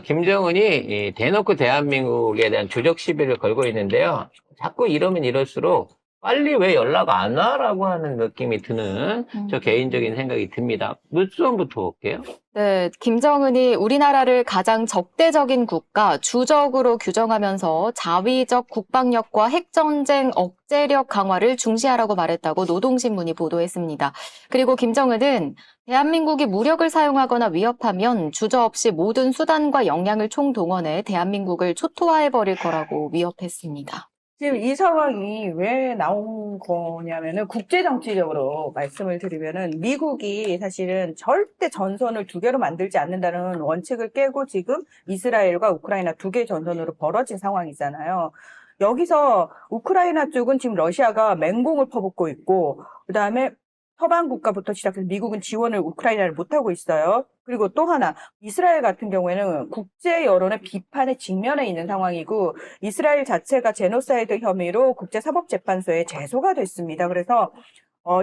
김정은이 대놓고 대한민국에 대한 주적 시비를 걸고 있는데요. 자꾸 이러면 이럴수록 빨리 왜 연락 안 와라고 하는 느낌이 드는 저 개인적인 생각이 듭니다. 뉴스원부터 볼게요. 네, 김정은이 우리나라를 가장 적대적인 국가, 주적으로 규정하면서 자위적 국방력과 핵전쟁 억제력 강화를 중시하라고 말했다고 노동신문이 보도했습니다. 그리고 김정은은 대한민국이 무력을 사용하거나 위협하면 주저없이 모든 수단과 역량을 총동원해 대한민국을 초토화해버릴 거라고 위협했습니다. 지금 이 상황이 왜 나온 거냐면은 국제정치적으로 말씀을 드리면은 미국이 사실은 절대 전선을 두 개로 만들지 않는다는 원칙을 깨고 지금 이스라엘과 우크라이나 두 개의 전선으로 벌어진 상황이잖아요. 여기서 우크라이나 쪽은 지금 러시아가 맹공을 퍼붓고 있고, 그 다음에 서방 국가부터 시작해서 미국은 지원을 우크라이나를 못하고 있어요. 그리고 또 하나, 이스라엘 같은 경우에는 국제 여론의 비판에 직면해 있는 상황이고, 이스라엘 자체가 제노사이드 혐의로 국제사법재판소에 제소가 됐습니다. 그래서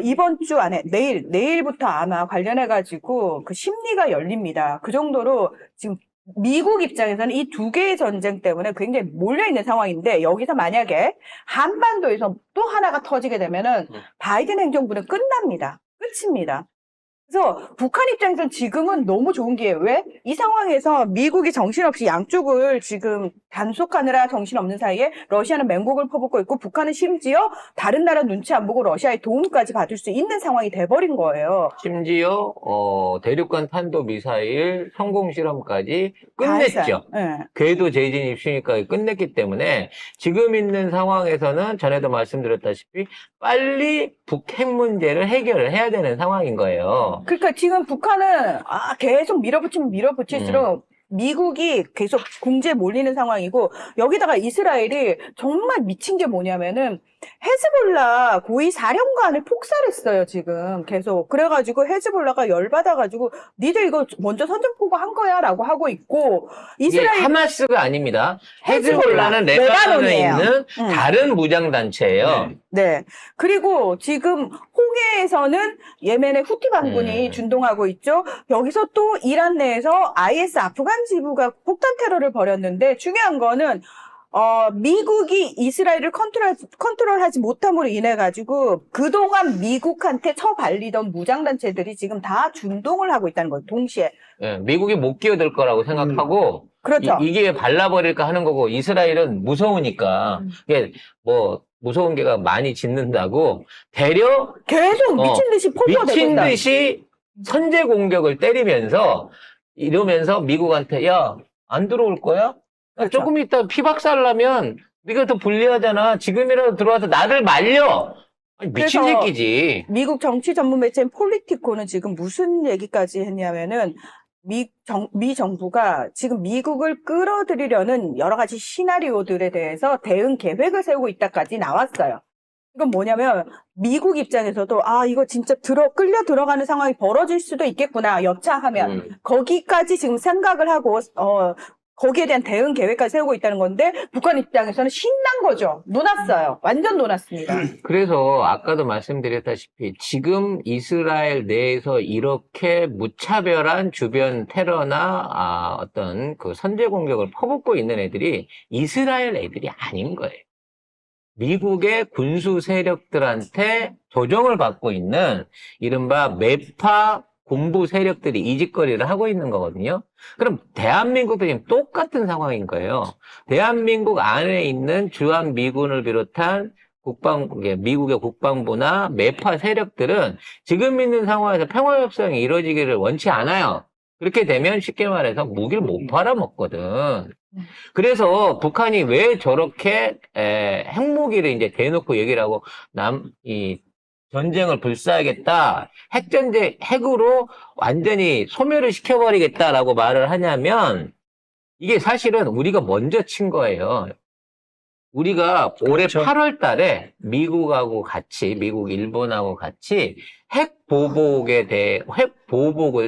이번 주 안에 내일부터 아마 관련해가지고 그 심리가 열립니다. 그 정도로 지금 미국 입장에서는 이 두 개의 전쟁 때문에 굉장히 몰려있는 상황인데, 여기서 만약에 한반도에서 또 하나가 터지게 되면은 바이든 행정부는 끝납니다. 끝입니다. 그래서 북한 입장에서는 지금은 너무 좋은 기회예요. 왜? 이 상황에서 미국이 정신없이 양쪽을 지금 단속하느라 정신없는 사이에 러시아는 맹공을 퍼붓고 있고, 북한은 심지어 다른 나라 눈치 안 보고 러시아의 도움까지 받을 수 있는 상황이 돼버린 거예요. 심지어 대륙간 탄도미사일 성공 실험까지 끝냈죠. 네. 궤도 재진 입수니까 끝냈기 때문에 지금 있는 상황에서는 전에도 말씀드렸다시피 빨리 북핵 문제를 해결을 해야 되는 상황인 거예요. 그러니까 지금 북한은 계속 밀어붙이면 밀어붙일수록 미국이 계속 궁지에 몰리는 상황이고, 여기다가 이스라엘이 정말 미친 게 뭐냐면은 헤즈볼라 고위 사령관을 폭살했어요, 지금 계속. 그래가지고 헤즈볼라가 열받아가지고 니들 이거 먼저 선전포고 한 거야 라고 하고 있고, 이게 하마스가 아닙니다. 헤즈볼라는 레바논에 있는 다른 무장단체예요. 네. 그리고 지금 홍해에서는 예멘의 후티 반군이 준동하고 있죠. 여기서 또 이란 내에서 IS 아프간 지부가 폭탄 테러를 벌였는데, 중요한 거는 미국이 이스라엘을 컨트롤하지 못함으로 인해 가지고 그동안 미국한테 처발리던 무장단체들이 지금 다 준동을 하고 있다는 거예요. 동시에. 예, 미국이 못 끼어들 거라고 생각하고 그렇죠. 이게 발라버릴까 하는 거고, 이스라엘은 무서우니까 이게 뭐 무서운 개가 많이 짖는다고 되려 계속 미친 듯이 포부가 되고 있다. 미친 듯이 선제 공격을 때리면서 이러면서 미국한테 야, 안 들어올 거야? 그렇죠. 조금 있다 피박살 나면 네가 더 불리하잖아. 지금이라도 들어와서 나를 말려. 아니, 미친 그래서 새끼지. 미국 정치 전문 매체인 폴리티코는 지금 무슨 얘기까지 했냐면은 미 정부가 지금 미국을 끌어들이려는 여러 가지 시나리오들에 대해서 대응 계획을 세우고 있다까지 나왔어요. 이건 뭐냐면 미국 입장에서도 이거 진짜 끌려 들어가는 상황이 벌어질 수도 있겠구나, 여차하면. 거기까지 지금 생각을 하고 거기에 대한 대응 계획까지 세우고 있다는 건데, 북한 입장에서는 신난 거죠. 놀았어요. 완전 놀았습니다. 그래서 아까도 말씀드렸다시피 지금 이스라엘 내에서 이렇게 무차별한 주변 테러나 어떤 그 선제 공격을 퍼붓고 있는 애들이 이스라엘 애들이 아닌 거예요. 미국의 군수 세력들한테 조정을 받고 있는 이른바 매파 군부 세력들이 이 짓거리를 하고 있는 거거든요. 그럼 대한민국도 지금 똑같은 상황인 거예요. 대한민국 안에 있는 주한 미군을 비롯한 미국의 국방부나 매파 세력들은 지금 있는 상황에서 평화협상이 이루어지기를 원치 않아요. 그렇게 되면 쉽게 말해서 무기를 못 팔아먹거든. 그래서 북한이 왜 저렇게 핵무기를 이제 대놓고 얘기를 하고 전쟁을 불사하겠다, 핵으로 완전히 소멸을 시켜버리겠다라고 말을 하냐면, 이게 사실은 우리가 먼저 친 거예요. 우리가 올해 8월 달에 미국, 일본하고 같이 핵보복을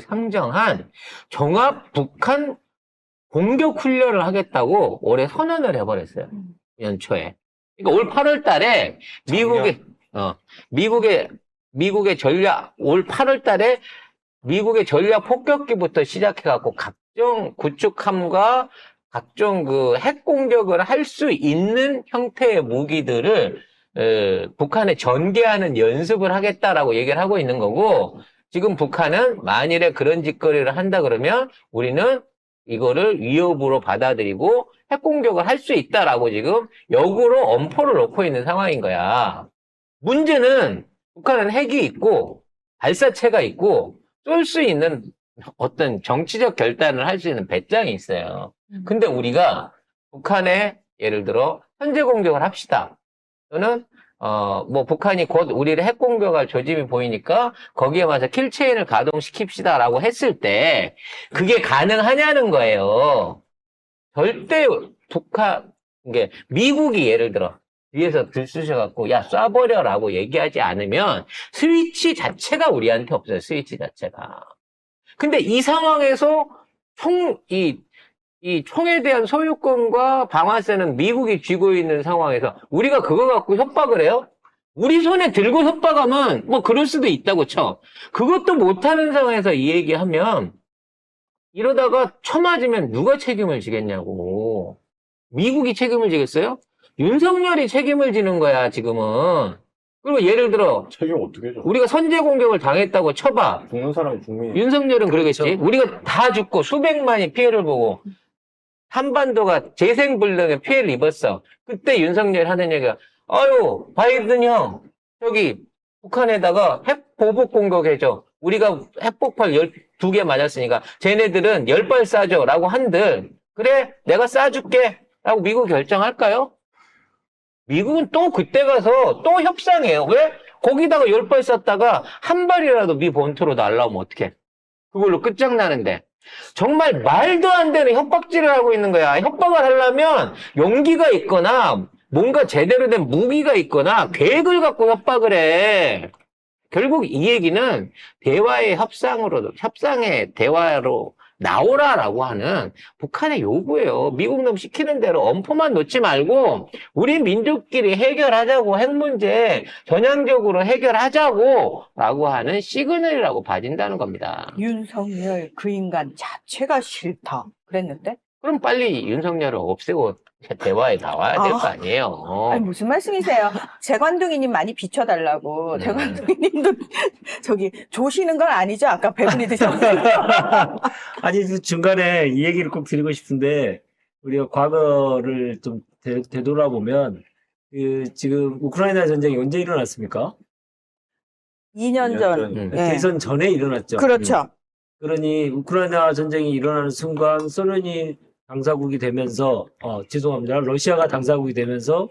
상정한 종합 북한 공격 훈련을 하겠다고 올해 선언을 해버렸어요. 연초에. 그러니까 올 8월 달에 미국의 전략, 올 8월 달에 미국의 전략 폭격기부터 시작해갖고 각종 구축함과 각종 그 핵 공격을 할 수 있는 형태의 무기들을 북한에 전개하는 연습을 하겠다라고 얘기를 하고 있는 거고, 지금 북한은 만일에 그런 짓거리를 한다 그러면 우리는 이거를 위협으로 받아들이고 핵 공격을 할 수 있다라고 지금 역으로 엄포를 놓고 있는 상황인 거야. 문제는 북한은 핵이 있고 발사체가 있고 쏠 수 있는 어떤 정치적 결단을 할 수 있는 배짱이 있어요. 근데 우리가 북한에 예를 들어 현재 공격을 합시다. 또는 뭐 북한이 곧 우리를 핵 공격할 조짐이 보이니까 거기에 와서 킬체인을 가동시킵시다라고 했을 때 그게 가능하냐는 거예요. 절대 북한 이게 미국이 예를 들어 뒤에서 들쑤셔갖고 야 쏴버려라고 얘기하지 않으면 스위치 자체가 우리한테 없어요. 스위치 자체가. 근데 이 상황에서 이 총에 대한 소유권과 방아쇠는 미국이 쥐고 있는 상황에서 우리가 그거 갖고 협박을 해요? 우리 손에 들고 협박하면 뭐 그럴 수도 있다고 쳐. 그것도 못하는 상황에서 이 얘기하면 이러다가 쳐맞으면 누가 책임을 지겠냐고. 미국이 책임을 지겠어요? 윤석열이 책임을 지는 거야 지금은. 그리고 예를 들어 책임 어떻게 져? 우리가 선제 공격을 당했다고 쳐봐. 죽는 사람이 국민이. 윤석열은 그러겠지. 우리가 다 죽고 수백만이 피해를 보고 한반도가 재생불능에 피해를 입었어. 그때 윤석열 하는 얘기가 아유 바이든 형 저기 북한에다가 핵 보복 공격해줘. 우리가 핵폭발 12개 맞았으니까 쟤네들은 10발 쏴줘 라고 한들 그래 내가 쏴줄게 라고 미국 결정할까요? 미국은 또 그때 가서 또 협상해요. 왜? 거기다가 10발 쐈다가 한 발이라도 미 본토로 날라오면 어떡해? 그걸로 끝장나는데. 정말 말도 안 되는 협박질을 하고 있는 거야. 협박을 하려면 용기가 있거나 뭔가 제대로 된 무기가 있거나 계획을 갖고 협박을 해. 결국 이 얘기는 대화의 협상의 대화로 나오라라고 하는 북한의 요구예요. 미국 놈 시키는 대로 엄포만 놓지 말고 우리 민족끼리 해결하자고 핵 문제 전향적으로 해결하자고 라고 하는 시그널이라고 봐진다는 겁니다. 윤석열 그 인간 자체가 싫다. 그랬는데? 그럼 빨리 윤석열을 없애고 대화에 나와야 될 거 아니에요. 아니, 무슨 말씀이세요? 재관둥이님 많이 비춰달라고. 네. 재관둥이님도 저기 조시는 건 아니죠? 아까 배분이 드셨어요. 아니, 그 중간에 이 얘기를 꼭 드리고 싶은데, 우리가 과거를 좀 되돌아보면, 지금 우크라이나 전쟁이 언제 일어났습니까? 2년 전. 음. 예. 대선 전에 일어났죠. 그렇죠. 그러니 우크라이나 전쟁이 일어나는 순간 소련이 당사국이 되면서, 죄송합니다. 러시아가 당사국이 되면서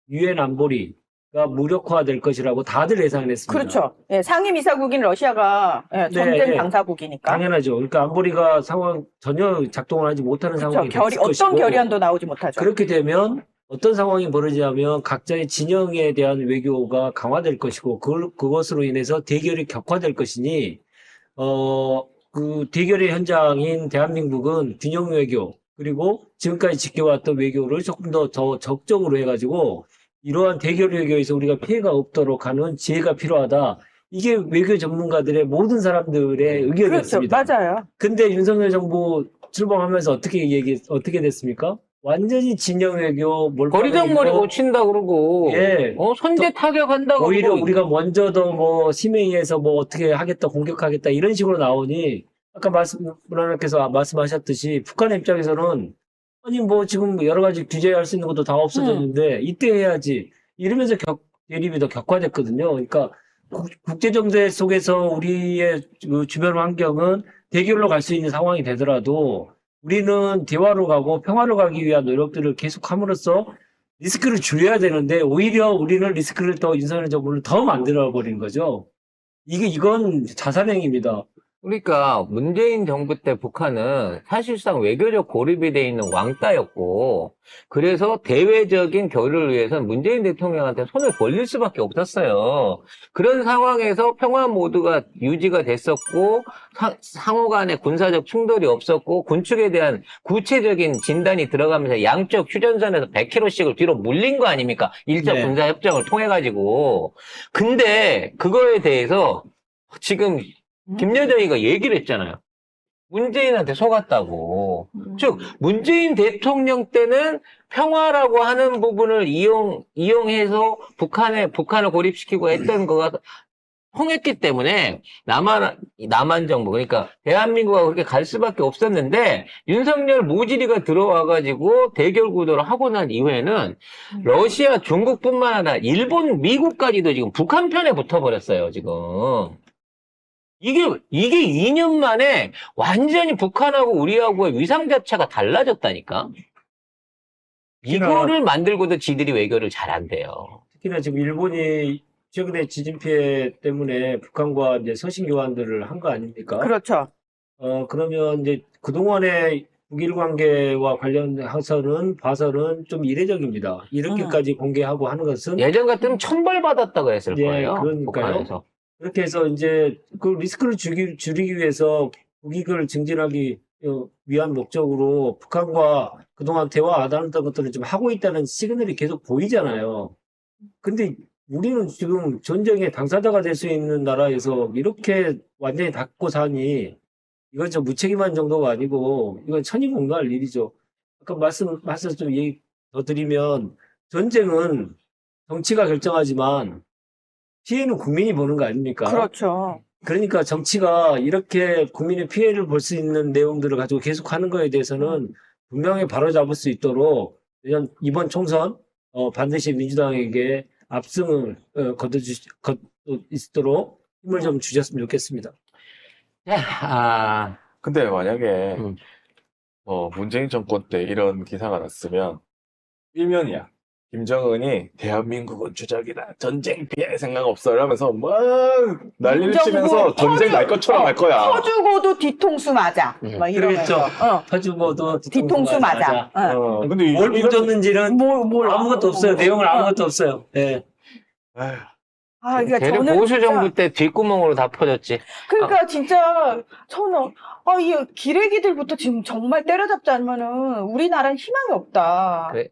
유엔 안보리가 무력화될 것이라고 다들 예상을 했습니다. 그렇죠. 예, 상임이사국인 러시아가 예, 전쟁 네. 당사국이니까. 당연하죠. 그러니까 안보리가 전혀 작동을 하지 못하는 그렇죠. 상황이 됐을 것이고. 어떤 결의안도 나오지 못하죠. 그렇게 되면 어떤 상황이 벌어지냐면 각자의 진영에 대한 외교가 강화될 것이고 그것으로 인해서 대결이 격화될 것이니 그 대결의 현장인 대한민국은 균형 외교 그리고 지금까지 지켜왔던 외교를 조금 더 적극적으로 해가지고 이러한 대결 외교에서 우리가 피해가 없도록 하는 지혜가 필요하다. 이게 외교 전문가들의 모든 사람들의 의견이었습니다. 그렇죠. 맞아요. 근데 윤석열 정부 출범하면서 어떻게 됐습니까? 완전히 진영 외교 거리장머리 고친다 그러고 예. 선제 타격한다 오히려 그러고 우리가 먼저 더 뭐 심회의에서 뭐 어떻게 하겠다 공격하겠다 이런 식으로 나오니 아까 문화님께서 말씀하셨듯이 북한의 입장에서는 아니 뭐 지금 여러 가지 규제할 수 있는 것도 다 없어졌는데 이때 해야지 이러면서 대립이 더 격화됐거든요. 그러니까 국제 정세 속에서 우리의 그 주변 환경은 대결로 갈 수 있는 상황이 되더라도 우리는 대화로 가고 평화로 가기 위한 노력들을 계속함으로써 리스크를 줄여야 되는데 오히려 우리는 리스크를 더 윤석열 정부를 더 만들어 버리는 거죠. 이건 자살행위입니다. 그러니까 문재인 정부 때 북한은 사실상 외교적 고립이 돼 있는 왕따였고 그래서 대외적인 교류를 위해서는 문재인 대통령한테 손을 벌릴 수밖에 없었어요. 그런 상황에서 평화 모드가 유지가 됐었고 상호 간의 군사적 충돌이 없었고 군축에 대한 구체적인 진단이 들어가면서 양쪽 휴전선에서 100km씩을 뒤로 물린 거 아닙니까? 일자 네. 군사협정을 통해 가지고. 근데 그거에 대해서 지금 김여정이가 얘기를 했잖아요. 문재인한테 속았다고. 즉, 문재인 대통령 때는 평화라고 하는 부분을 이용해서 북한을 고립시키고 했던 거가 통했기 때문에 남한 정부, 그러니까 대한민국하고 그렇게 갈 수밖에 없었는데 윤석열 모질이가 들어와가지고 대결 구도를 하고 난 이후에는 러시아, 중국뿐만 아니라 일본, 미국까지도 지금 북한 편에 붙어버렸어요, 지금. 이게 2년 만에 완전히 북한하고 우리하고의 위상 자체가 달라졌다니까. 이거를 만들고도 지들이 외교를 잘 안 돼요. 특히나 지금 일본이 최근에 지진 피해 때문에 북한과 이제 서신 교환들을 한 거 아닙니까? 그렇죠. 그러면 이제 그동안의 북일 관계와 관련해서는 봐서는 좀 이례적입니다. 이렇게까지 공개하고 하는 것은 예전 같으면 천벌 받았다고 했을 예, 거예요. 그러니까요. 북한에서. 그렇게 해서 이제 그 리스크를 줄이기 위해서 북익을 증진하기 위한 목적으로 북한과 그동안 대화 안 하던 것들을 좀 하고 있다는 시그널이 계속 보이잖아요. 근데 우리는 지금 전쟁의 당사자가 될 수 있는 나라에서 이렇게 완전히 닫고 사니 이건 좀 무책임한 정도가 아니고 이건 천인공노할 일이죠. 아까 말씀 좀 얘기 더 드리면 전쟁은 정치가 결정하지만 피해는 국민이 보는 거 아닙니까? 그렇죠. 그러니까 정치가 이렇게 국민의 피해를 볼 수 있는 내용들을 가지고 계속하는 거에 대해서는 분명히 바로잡을 수 있도록 이번 총선 반드시 민주당에게 압승을 거둘 수 있도록 힘을 좀 주셨으면 좋겠습니다. 자, 근데 만약에 음. 문재인 정권 때 이런 기사가 났으면 일면이야. 김정은이 대한민국은 주적이다. 전쟁 피해 생각 없어. 이러면서 막 난리를 민정부 치면서 전쟁 날 것처럼 할 거야. 퍼주고도 뒤통수 맞아. 막 이러면서. 터주고도 뒤통수 맞아. 근데 뭘 묻었는지는 뭘 아무것도 없어요. 내용은 아무것도 없어요. 예. 아휴, 그러니까 대륙 저는 보수 진짜- 정부 때 뒷구멍으로 다 퍼졌지. 그러니까 진짜 저는 이 기레기들부터 지금 정말 때려잡지 않으면은 우리나라는 희망이 없다. 그래.